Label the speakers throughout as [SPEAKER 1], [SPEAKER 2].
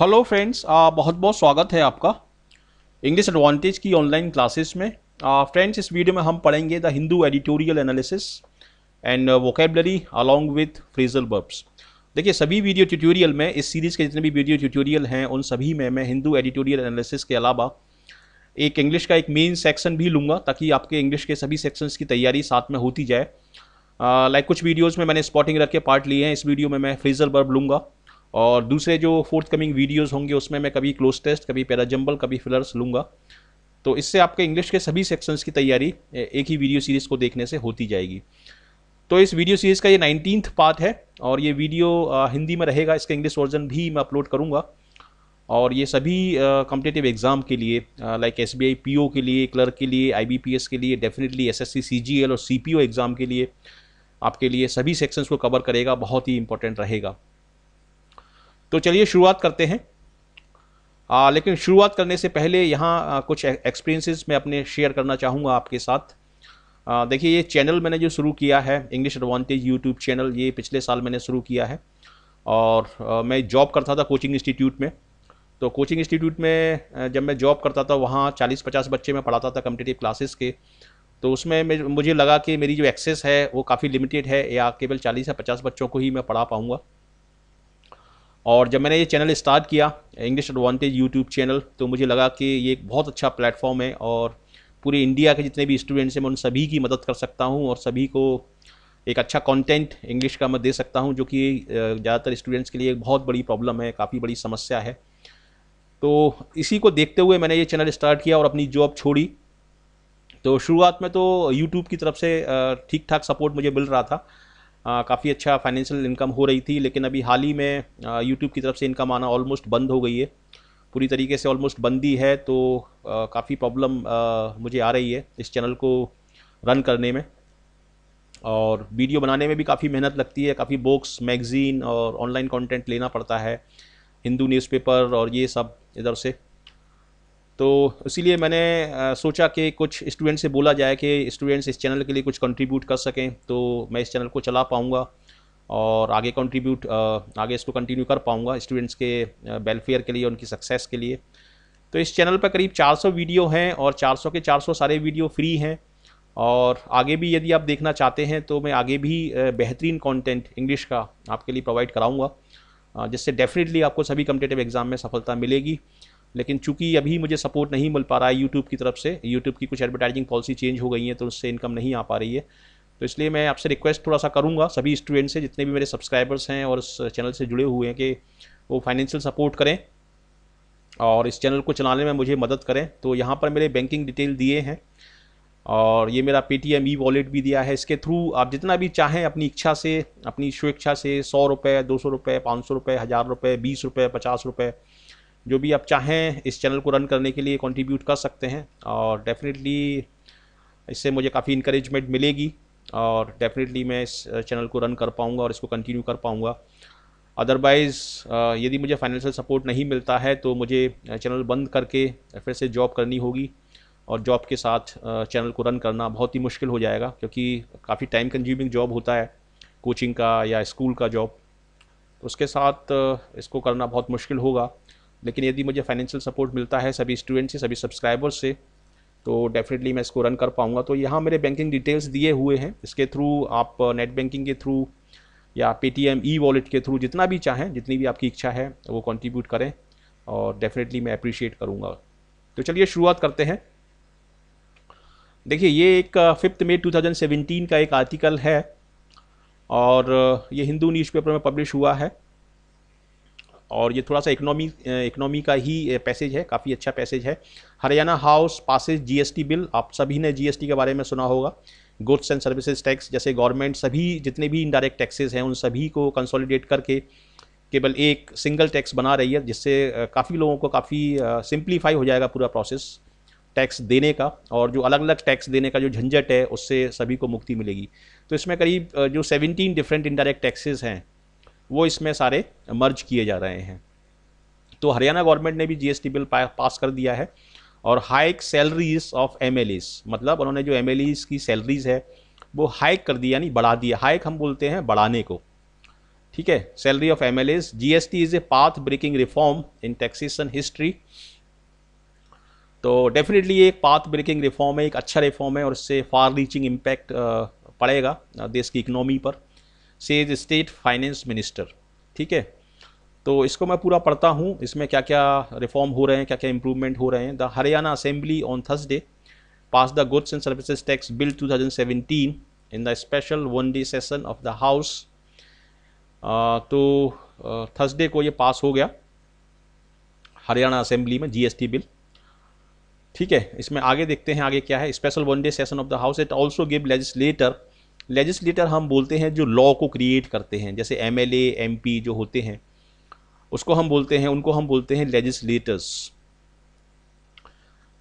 [SPEAKER 1] Hello friends, बहुत बहुत स्वागत है आपका इंग्लिश एडवांटेज की ऑनलाइन क्लासेस में। फ्रेंड्स, इस वीडियो में हम पढ़ेंगे the Hindu editorial analysis and vocabulary along with phrasal verbs. देखिए, सभी वीडियो ट्यूटोरियल में, इस सीरीज़ के जितने भी वीडियो ट्यूटोरियल हैं उन सभी में मैं हिंदू एडिटोरियल एनालिसिस के अलावा एक इंग्लिश का एक मेन सेक्शन भी लूँगा, ताकि आपके इंग्लिश के सभी सेक्शंस की तैयारी साथ में होती जाए। लाइक कुछ वीडियोज़ में मैंने स्पॉटिंग रख के पार्ट लिए हैं, इस वीडियो में मैं फ्रेजल वर्ब लूँगा, और दूसरे जो फोर्थ कमिंग वीडियोज़ होंगे उसमें मैं कभी क्लोज टेस्ट, कभी पैराजम्बल, कभी फिलर्स लूँगा। तो इससे आपके इंग्लिश के सभी सेक्शंस की तैयारी एक ही वीडियो सीरीज़ को देखने से होती जाएगी। तो इस वीडियो सीरीज़ का ये 19th पार्ट है, और ये वीडियो हिंदी में रहेगा, इसका इंग्लिश वर्जन भी मैं अपलोड करूँगा। और ये सभी कॉम्पिटिटिव एग्ज़ाम के लिए, लाइक SBI PO के लिए, क्लर्क के लिए, IBPS के लिए, डेफिनेटली SSC CGL और CPO एग्ज़ाम के लिए आपके लिए सभी सेक्शंस को कवर करेगा, बहुत ही इंपॉर्टेंट रहेगा। तो चलिए शुरुआत करते हैं। लेकिन शुरुआत करने से पहले यहाँ कुछ एक्सपीरियंसेस मैं अपने शेयर करना चाहूँगा आपके साथ। देखिए, ये चैनल मैंने जो शुरू किया है, इंग्लिश एडवांटेज यूट्यूब चैनल, ये पिछले साल मैंने शुरू किया है। और मैं जॉब करता था कोचिंग इंस्टीट्यूट में। तो कोचिंग इंस्टीट्यूट में जब मैं जॉब करता था, वहाँ 40-50 बच्चे मैं पढ़ाता था कॉम्पिटिटिव क्लासेस के। तो उसमें मुझे लगा कि मेरी जो एक्सेस है वो काफ़ी लिमिटेड है, या केवल 40 या 50 बच्चों को ही मैं पढ़ा पाऊँगा। और जब मैंने ये चैनल स्टार्ट किया, इंग्लिश एडवांटेज यूट्यूब चैनल, तो मुझे लगा कि ये एक बहुत अच्छा प्लेटफॉर्म है, और पूरे इंडिया के जितने भी स्टूडेंट्स हैं मैं उन सभी की मदद कर सकता हूँ, और सभी को एक अच्छा कंटेंट इंग्लिश का मैं दे सकता हूँ, जो कि ज़्यादातर स्टूडेंट्स के लिए एक बहुत बड़ी प्रॉब्लम है, काफ़ी बड़ी समस्या है। तो इसी को देखते हुए मैंने ये चैनल स्टार्ट किया और अपनी जॉब छोड़ी। तो शुरुआत में तो यूट्यूब की तरफ से ठीक ठाक सपोर्ट मुझे मिल रहा था, काफ़ी अच्छा फाइनेंशियल इनकम हो रही थी। लेकिन अभी हाल ही में यूट्यूब की तरफ से इनकम आना ऑलमोस्ट बंद हो गई है, पूरी तरीके से ऑलमोस्ट बंद ही है। तो काफ़ी प्रॉब्लम मुझे आ रही है इस चैनल को रन करने में, और वीडियो बनाने में भी काफ़ी मेहनत लगती है, काफ़ी बुक्स, मैगज़ीन और ऑनलाइन कंटेंट लेना पड़ता है, हिंदू न्यूज़पेपर और ये सब इधर से। तो इसीलिए मैंने सोचा कि कुछ स्टूडेंट से बोला जाए कि स्टूडेंट्स इस चैनल के लिए कुछ कंट्रीब्यूट कर सकें, तो मैं इस चैनल को चला पाऊँगा और आगे कंट्रीब्यूट, आगे इसको कंटिन्यू कर पाऊँगा स्टूडेंट्स के वेलफेयर के लिए, उनकी सक्सेस के लिए। तो इस चैनल पर करीब 400 वीडियो हैं, और 400 के 400 सारे वीडियो फ्री हैं। और आगे भी यदि आप देखना चाहते हैं तो मैं आगे भी बेहतरीन कंटेंट इंग्लिश का आपके लिए प्रोवाइड कराऊँगा, जिससे डेफिनेटली आपको सभी कॉम्पिटिटिव एग्ज़ाम में सफलता मिलेगी। लेकिन चूंकि अभी मुझे सपोर्ट नहीं मिल पा रहा है यूट्यूब की तरफ से, यूट्यूब की कुछ एडवर्टाइजिंग पॉलिसी चेंज हो गई है, तो उससे इनकम नहीं आ पा रही है। तो इसलिए मैं आपसे रिक्वेस्ट थोड़ा सा करूँगा सभी स्टूडेंट्स से, जितने भी मेरे सब्सक्राइबर्स हैं और इस चैनल से जुड़े हुए हैं, कि वो फाइनेंशियल सपोर्ट करें और इस चैनल को चलाने में मुझे मदद करें। तो यहाँ पर मेरे बैंकिंग डिटेल दिए हैं, और ये मेरा पेटीएम ई वॉलेट भी दिया है। इसके थ्रू आप जितना भी चाहें अपनी इच्छा से, अपनी स्वेच्छा से 100 रुपये, 200 रुपये, 500 रुपये, 1000 रुपये, 20 रुपये, 50 रुपये, जो भी आप चाहें इस चैनल को रन करने के लिए कंट्रीब्यूट कर सकते हैं। और डेफिनेटली इससे मुझे काफ़ी इंकरेजमेंट मिलेगी, और डेफिनेटली मैं इस चैनल को रन कर पाऊँगा और इसको कंटिन्यू कर पाऊँगा। अदरवाइज़ यदि मुझे फाइनेंशियल सपोर्ट नहीं मिलता है तो मुझे चैनल बंद करके फिर से जॉब करनी होगी, और जॉब के साथ चैनल को रन करना बहुत ही मुश्किल हो जाएगा, क्योंकि काफ़ी टाइम कंज्यूमिंग जॉब होता है कोचिंग का या स्कूल का जॉब। तो उसके साथ इसको करना बहुत मुश्किल होगा। लेकिन यदि मुझे फाइनेंशियल सपोर्ट मिलता है सभी स्टूडेंट से, सभी सब्सक्राइबर्स से, तो डेफिनेटली मैं इसको रन कर पाऊँगा। तो यहाँ मेरे बैंकिंग डिटेल्स दिए हुए हैं, इसके थ्रू आप नेट बैंकिंग के थ्रू या पेटीएम ई वॉलेट के थ्रू जितना भी चाहें, जितनी भी आपकी इच्छा है वो कंट्रीब्यूट करें, और डेफिनेटली मैं अप्रिशिएट करूँगा। तो चलिए शुरुआत करते हैं। देखिए, ये एक 5 मई 2017 का एक आर्टिकल है, और ये हिंदू न्यूज़पेपर में पब्लिश हुआ है, और ये थोड़ा सा इकोनॉमी का ही पैसेज है, काफ़ी अच्छा पैसेज है। Haryana house passes GST bill. आप सभी ने जीएसटी के बारे में सुना होगा, गुड्स एंड सर्विसेज टैक्स। जैसे गवर्नमेंट सभी जितने भी इनडायरेक्ट टैक्सेस हैं उन सभी को कंसोलिडेट करके केवल एक सिंगल टैक्स बना रही है, जिससे काफ़ी लोगों को काफ़ी सिंप्लीफाई हो जाएगा पूरा प्रोसेस टैक्स देने का, और जो अलग अलग टैक्स देने का जो झंझट है उससे सभी को मुक्ति मिलेगी। तो इसमें करीब जो 17 डिफरेंट इनडायरेक्ट टैक्सेस हैं वो इसमें सारे मर्ज किए जा रहे हैं। तो हरियाणा गवर्नमेंट ने भी जीएसटी बिल पास कर दिया है, और हाइक सैलरीज ऑफ एमएलएस, मतलब उन्होंने जो एमएलएस की सैलरीज है वो हाइक कर दी, यानी बढ़ा दिया। हाइक हम बोलते हैं बढ़ाने को। ठीक है, salary of MLAs. GST is a path breaking reform in taxation history. तो डेफिनेटली ये एक पाथ ब्रेकिंग रिफॉर्म है, एक अच्छा रिफॉर्म है और इससे फार रीचिंग इम्पैक्ट पड़ेगा देश की इकोनॉमी पर, सेज स्टेट फाइनेंस मिनिस्टर। ठीक है, तो इसको मैं पूरा पढ़ता हूँ, इसमें क्या क्या रिफॉर्म हो रहे हैं, क्या क्या इंप्रूवमेंट हो रहे हैं। The Haryana assembly on Thursday pass the goods and services tax bill 2017 in the special one day session of the house. तो थर्सडे को ये पास हो गया हरियाणा असेंबली में जीएसटी बिल। ठीक है, इसमें आगे देखते हैं आगे क्या है। Special one day session of the house it also give legislator हम बोलते हैं जो लॉ को क्रिएट करते हैं, जैसे एमएलए एमपी जो होते हैं उसको हम बोलते हैं, उनको हम बोलते हैं लेजिस्लेटर्स।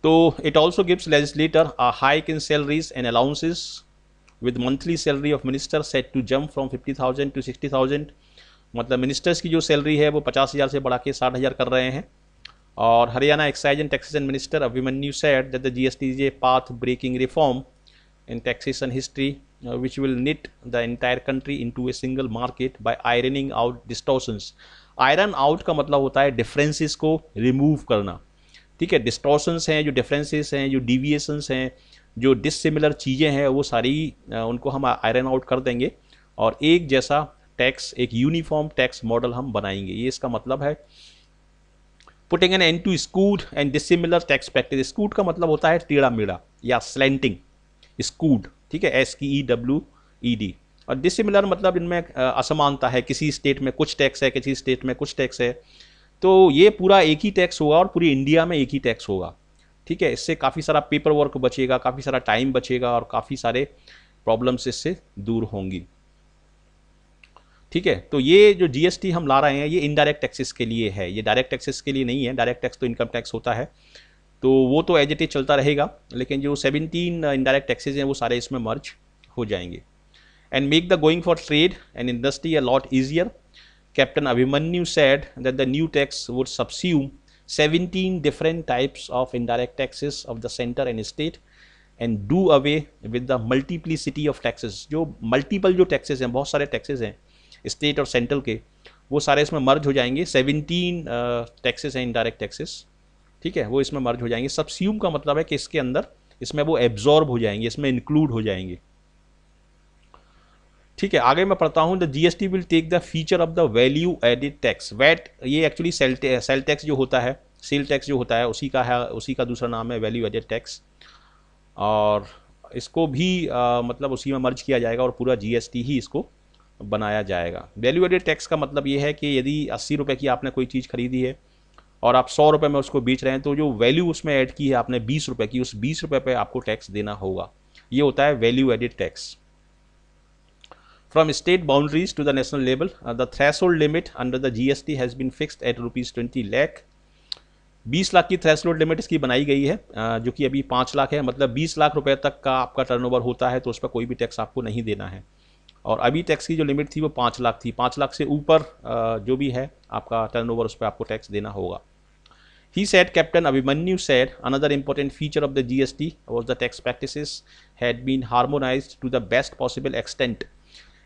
[SPEAKER 1] तो it also gives legislator a hike in salaries and allowances with monthly salary of minister set to jump from 50,000 to 60,000। मतलब मिनिस्टर्स की जो सैलरी है वो 50,000 से बढ़ा के 60,000 कर रहे हैं। और Haryana excise and taxation minister Abhimanyu said that the GST is a path breaking reform in taxation history which will knit the entire country into a single market by ironing out distortions। Iron out का मतलब होता है differences को remove करना। ठीक है, distortions हैं, जो डिफरेंसेस हैं, जो डिविएशंस हैं, जो डिसिमिलर चीज़ें हैं, वो सारी उनको हम आयरन आउट कर देंगे और एक जैसा टैक्स, एक यूनिफॉर्म टैक्स मॉडल हम बनाएंगे। ये इसका मतलब है। Putting an end to skewed and dissimilar tax practice. Skewed का मतलब होता है टेढ़ा मेढ़ा या स्लैंटिंग, स्कूड। ठीक है, SKEWED। और डिसिमिलर मतलब इनमें असमानता है, किसी स्टेट में कुछ टैक्स है, किसी स्टेट में कुछ टैक्स है। तो ये पूरा एक ही टैक्स होगा और पूरी इंडिया में एक ही टैक्स होगा। ठीक है, इससे काफ़ी सारा पेपर वर्क बचेगा, काफ़ी सारा टाइम बचेगा और काफ़ी सारे प्रॉब्लम्स इससे दूर होंगी। ठीक है, तो ये जो जीएसटी हम ला रहे हैं ये इनडायरेक्ट टैक्सेस के लिए है, ये डायरेक्ट टैक्सेस के लिए नहीं है। डायरेक्ट टैक्स तो इनकम टैक्स होता है, तो वो तो एज इट इज चलता रहेगा, लेकिन जो 17 इनडायरेक्ट टैक्सेस हैं वो सारे इसमें मर्ज हो जाएंगे। And make the going for trade and industry a lot easier. Captain Abhimanyu said that the new tax would सबस्यूम 17 different types of indirect taxes of the centre and state and do away with the multiplicity of taxes. जो multiple जो taxes हैं, बहुत सारे taxes हैं state और central के, वो सारे इसमें मर्ज हो जाएंगे। 17 टैक्सेस हैं इनडायरेक्ट टैक्सेस। ठीक है, वो इसमें मर्ज हो जाएंगे। सबस्यूम का मतलब है कि इसके अंदर, इसमें वो एब्जॉर्ब हो जाएंगे, इसमें इंक्लूड हो जाएंगे। ठीक है, आगे मैं पढ़ता हूँ। The GST will take the feature of the value added tax. VAT ये एक्चुअली सेल टैक्स जो होता है, सेल टैक्स जो होता है उसी का है, उसी का दूसरा नाम है वैल्यू एडेड टैक्स। और इसको भी मतलब उसी में मर्ज किया जाएगा और पूरा जीएसटी ही इसको बनाया जाएगा। वैल्यू एडेड टैक्स का मतलब ये है कि यदि 80 रुपये की आपने कोई चीज़ खरीदी है और आप 100 रुपये में उसको बेच रहे हैं, तो जो वैल्यू उसमें ऐड की है आपने 20 रुपये की, उस 20 रुपये पे आपको टैक्स देना होगा। ये होता है value added tax. From state boundaries to the national level the threshold limit under the GST has been fixed at ₹20 lakh. 20 lakh की थ्रेशोल्ड लिमिट इसकी बनाई गई है, जो कि अभी 5 लाख है। मतलब 20 लाख रुपये तक का आपका टर्नओवर होता है तो उस पर कोई भी टैक्स आपको नहीं देना है। और अभी टैक्स की जो लिमिट थी वो 5 लाख थी। 5 लाख से ऊपर जो भी है आपका टर्नओवर, उस पर आपको टैक्स देना होगा। He said, Captain Abhimanyu said, another important feature of the GST was the tax practices had been harmonized to the best possible extent।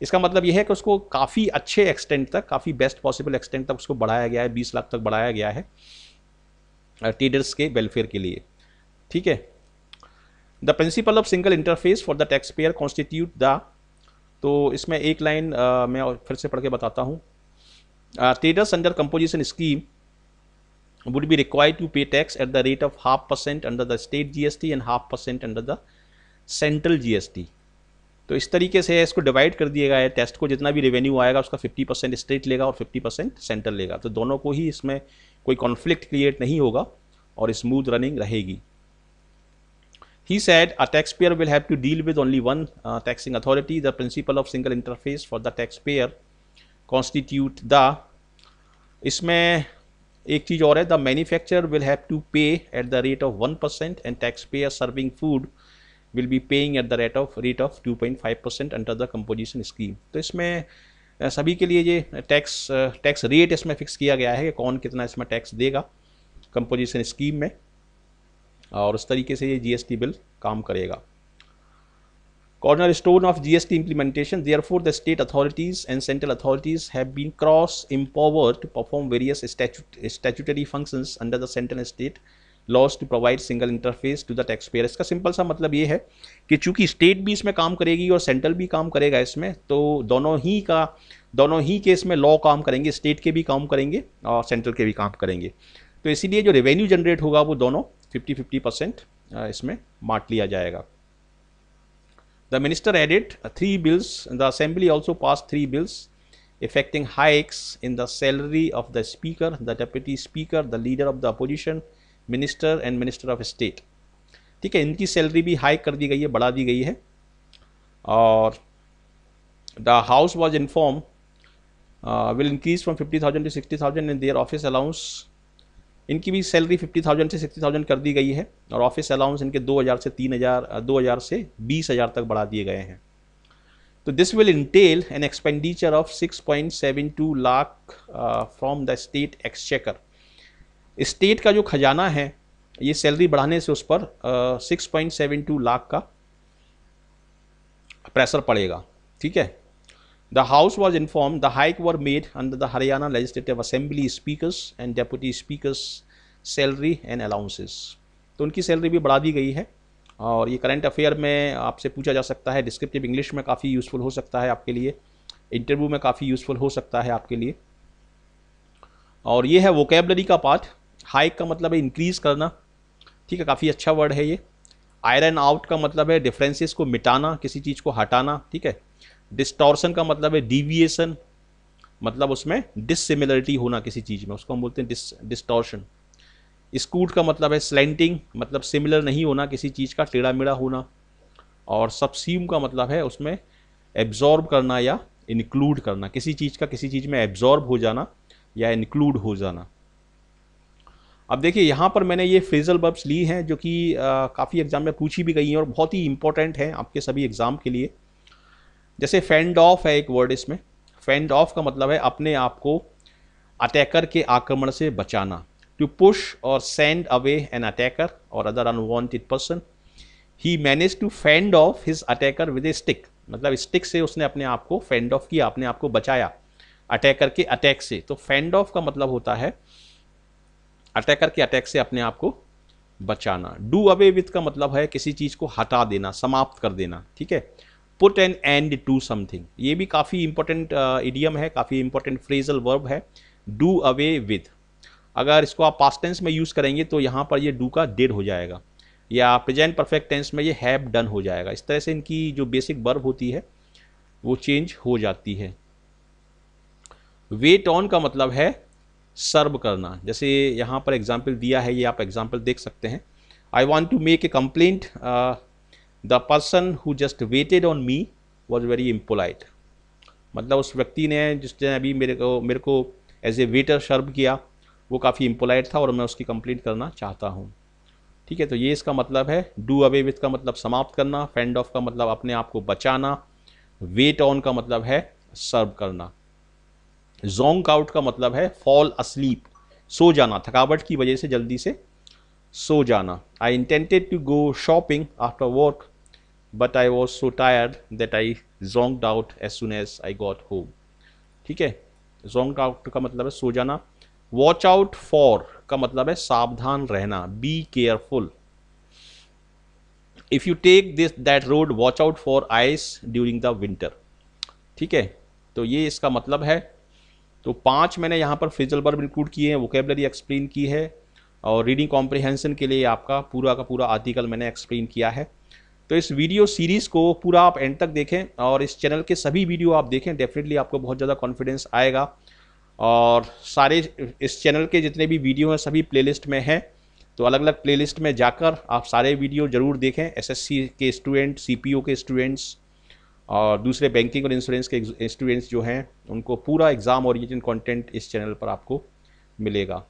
[SPEAKER 1] इसका मतलब यह है कि उसको काफ़ी अच्छे एक्सटेंट तक, काफ़ी बेस्ट पॉसिबल एक्सटेंट तक उसको बढ़ाया गया है, 20 लाख तक बढ़ाया गया है ट्रेडर्स के वेलफेयर के लिए। ठीक है, the principle of single interface for the tax payer constitute the. तो इसमें एक लाइन मैं फिर से पढ़ के बताता हूँ। Traders under composition scheme would be required to pay tax at the rate of 0.5% under the state GST and 0.5% under the central GST। तो इस तरीके से इसको डिवाइड कर दिया गया है। टेस्ट को जितना भी रेवेन्यू आएगा उसका 50% स्टेट लेगा और 50% सेंट्रल लेगा, तो दोनों को ही इसमें कोई कॉन्फ्लिक्ट क्रिएट नहीं होगा और स्मूथ रनिंग रहेगी। He said a taxpayer will have to deal with only one taxing authority. The principle of single interface for the taxpayer constitute the। इसमें एक चीज़ और है, the manufacturer will have to pay at the rate of 1% and tax payer serving food will be paying at the rate of 2.5% under the composition scheme. तो इसमें सभी के लिए ये टैक्स रेट इसमें फिक्स किया गया है कि कौन कितना इसमें टैक्स देगा कंपोजिशन स्कीम में, और उस तरीके से ये जीएसटी बिल काम करेगा। Cornerstone of GST implementation. Therefore, the state authorities and central authorities have been cross-empowered to perform various statutory functions under the central and state laws to provide single interface to the taxpayer. इसका simple सा मतलब ये है कि चूंकि state भी इसमें काम करेगी और सेंट्रल भी काम करेगा इसमें, तो दोनों ही केस में लॉ काम करेंगे, स्टेट के भी काम करेंगे और सेंट्रल के भी काम करेंगे। तो इसीलिए जो रेवेन्यू जनरेट होगा वो दोनों 50-50% इसमें बांट लिया जाएगा। The minister added 3 bills. The assembly also passed 3 bills affecting hikes in the salary of the speaker, the deputy speaker, the leader of the opposition, minister and minister of state. ठीक है, इनकी सैलरी भी hike कर दी गई है, बढ़ा दी गई है। और the house was informed will increase from 50,000 to 60,000 and their office allowance. इनकी भी सैलरी 50,000 से 60,000 कर दी गई है और ऑफिस अलाउंस इनके 2,000 से 20,000 तक बढ़ा दिए गए हैं। तो this will Intel an expenditure of 6.72 lakh from the state exchequer. State का जो खजाना है ये सैलरी बढ़ाने से उस पर 6.72 लाख का प्रेशर पड़ेगा। ठीक है, The House was informed the hike were made under the Haryana Legislative Assembly speakers and deputy speakers salary and allowances. तो उनकी सैलरी भी बढ़ा दी गई है और ये करंट अफेयर में आपसे पूछा जा सकता है, डिस्क्रिप्टिव इंग्लिश में काफ़ी यूज़फुल हो सकता है आपके लिए, इंटरव्यू में काफ़ी यूज़फुल हो सकता है आपके लिए। और ये है वोकेबलरी का पार्ट। हाइक का मतलब है इंक्रीज़ करना। ठीक है, काफ़ी अच्छा वर्ड है ये। आयरन आउट का मतलब है डिफरेंसेस को मिटाना, किसी चीज़ को हटाना। ठीक है, डिस्टॉर्शन का मतलब है डिविएशन, मतलब उसमें डिससिमिलरिटी होना किसी चीज़ में, उसको हम बोलते हैं डिस्टॉर्शन। स्कूट का मतलब है स्लैंटिंग, मतलब सिमिलर नहीं होना किसी चीज़ का, टेढ़ा मेढ़ा होना। और सबस्यूम का मतलब है उसमें एब्जॉर्ब करना या इंक्लूड करना, किसी चीज़ का किसी चीज़ में एब्जॉर्ब हो जाना या इंक्लूड हो जाना। अब देखिए यहाँ पर मैंने ये फ्रेजल वर्ब्स ली हैं जो कि काफ़ी एग्जाम में पूछी भी गई हैं और बहुत ही इंपॉर्टेंट हैं आपके सभी एग्जाम के लिए। जैसे फेंड ऑफ है एक वर्ड इसमें। फेंड ऑफ का मतलब है अपने आप को अटैकर के आक्रमण से बचाना। टू पुश और सेंड अवे एन अटैकर और other unwanted person. He manage to fend off his attacker with a stick, मतलब स्टिक से उसने अपने आप को फेंड ऑफ किया, अपने आप को बचाया अटैकर के अटैक से। तो फेंड ऑफ का मतलब होता है अटैकर के अटैक से अपने आप को बचाना। डू अवे विथ का मतलब है किसी चीज़ को हटा देना, समाप्त कर देना। ठीक है, put an end to something, ये भी काफ़ी इंपॉर्टेंट इडियम है, काफ़ी इंपॉर्टेंट फ्रेजल वर्ब है। डू अवे विथ, अगर इसको आप पास्ट टेंस में यूज़ करेंगे तो यहाँ पर ये डू का डिड हो जाएगा, या प्रेजेंट परफेक्ट टेंस में ये हैव डन हो जाएगा। इस तरह से इनकी जो बेसिक वर्ब होती है वो चेंज हो जाती है। वेट ऑन का मतलब है सर्व करना। जैसे यहाँ पर एग्जाम्पल दिया है, ये आप एग्जाम्पल देख सकते हैं। I want to make a complaint, the person who just waited on me was very impolite, मतलब उस व्यक्ति ने जिसने अभी मेरे को एज ए वेटर सर्व किया वो काफ़ी इम्पोलाइट था और मैं उसकी कंप्लेंट करना चाहता हूँ। ठीक है, तो ये इसका मतलब है। डू अवे विथ का मतलब समाप्त करना, फेंड ऑफ का मतलब अपने आप को बचाना, वेट ऑन का मतलब है सर्व करना। जोंक आउट का मतलब है फॉल अस्लीप, सो जाना, थकावट की वजह से जल्दी से सो जाना। I intended to go shopping after work but I was so tired that I zonked out as soon as I got home. ठीक है, जोंक्ड आउट का मतलब है सो जाना। वॉच आउट फॉर का मतलब है सावधान रहना, be careful. If you take this that road watch out for ice during the winter. ठीक है, तो ये इसका मतलब है। तो 5 मैंने यहाँ पर फ्रेजल वर्ब इंक्लूड किए हैं, वोकेबलरी एक्सप्लेन की है और रीडिंग कॉम्प्रिहेंशन के लिए आपका पूरा का पूरा आर्टिकल मैंने एक्सप्लेन किया है। तो इस वीडियो सीरीज़ को पूरा आप एंड तक देखें और इस चैनल के सभी वीडियो आप देखें, डेफिनेटली आपको बहुत ज़्यादा कॉन्फिडेंस आएगा। और सारे इस चैनल के जितने भी वीडियो हैं सभी प्लेलिस्ट में हैं, तो अलग अलग प्लेलिस्ट में जाकर आप सारे वीडियो ज़रूर देखें। एसएससी के स्टूडेंट, सीपीओ के स्टूडेंट्स और दूसरे बैंकिंग और इंश्योरेंस के स्टूडेंट्स जो हैं उनको पूरा एग्ज़ाम ओरिएंटेड कंटेंट इस चैनल पर आपको मिलेगा।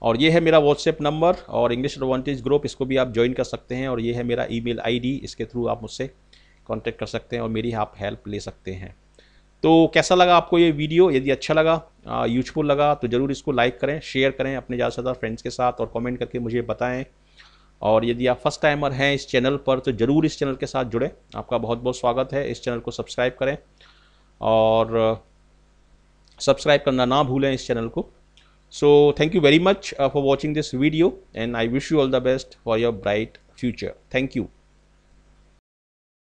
[SPEAKER 1] और ये है मेरा व्हाट्सएप नंबर और इंग्लिश एडवांटेज ग्रुप, इसको भी आप ज्वाइन कर सकते हैं। और ये है मेरा ईमेल आईडी, इसके थ्रू आप मुझसे कांटेक्ट कर सकते हैं और मेरी आप हेल्प ले सकते हैं। तो कैसा लगा आपको ये वीडियो? यदि अच्छा लगा, यूजफुल लगा, तो ज़रूर इसको लाइक करें, शेयर करें अपने ज़्यादा से ज़्यादा फ्रेंड्स के साथ और कमेंट करके मुझे बताएं। और यदि आप फर्स्ट टाइमर हैं इस चैनल पर तो ज़रूर इस चैनल के साथ जुड़ें। आपका बहुत बहुत स्वागत है। इस चैनल को सब्सक्राइब करें और सब्सक्राइब करना ना भूलें इस चैनल को। So thank you very much for watching this video, and I wish you all the best for your bright future. Thank you.